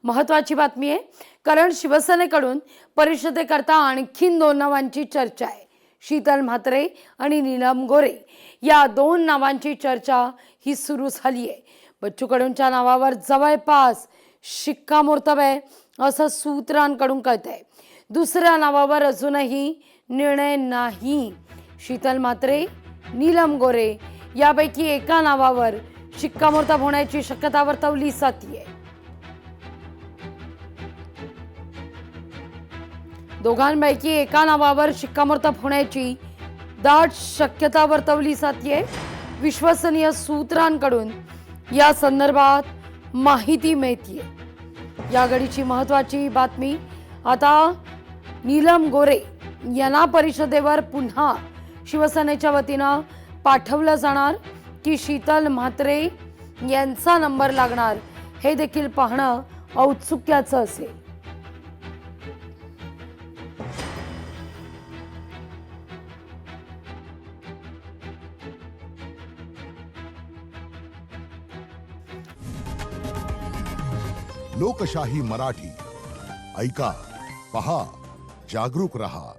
महत्त्वाची बातमी आहे, कारण शिवसेनेकडून परिषदेकरता आणखीन 2 नावांची चर्चा आहे। शीतल म्हात्रे आणि नीलम गोरे या 2 नावांची चर्चा ही सुरू झाली आहे। बच्चू कडूंच्या नावावर जवळपास शिक्कामोर्तब आहे असं सूत्रांकडून कळतंय। दुसऱ्या नावावर अजूनही निर्णय नाही। शीतल म्हात्रे, नीलम गोरे यापैकी एका नावावर शिक्कामोर्तब होण्याची शक्यता वर्तवली जातीये। दोघांपैकी एका नावावर शिक्कामोर्तब होण्याची दाट शक्यता वर्तवली जातीये। विश्वसनीय सूत्रांकडून या संदर्भात माहिती मिळतीये। या घडीची महत्त्वाची बातमी, आता नीलम गोरे यांना परिषदेवर पुन्हा शिवसेनेच्या वतीनं पाठवलं जाणार की शीतल म्हात्रे यांचा नंबर लागणार, हे देखील पाहणं औत्सुक्याचं असेल। लोकशाही मराठी ऐका, पहा, जागरूक रहा।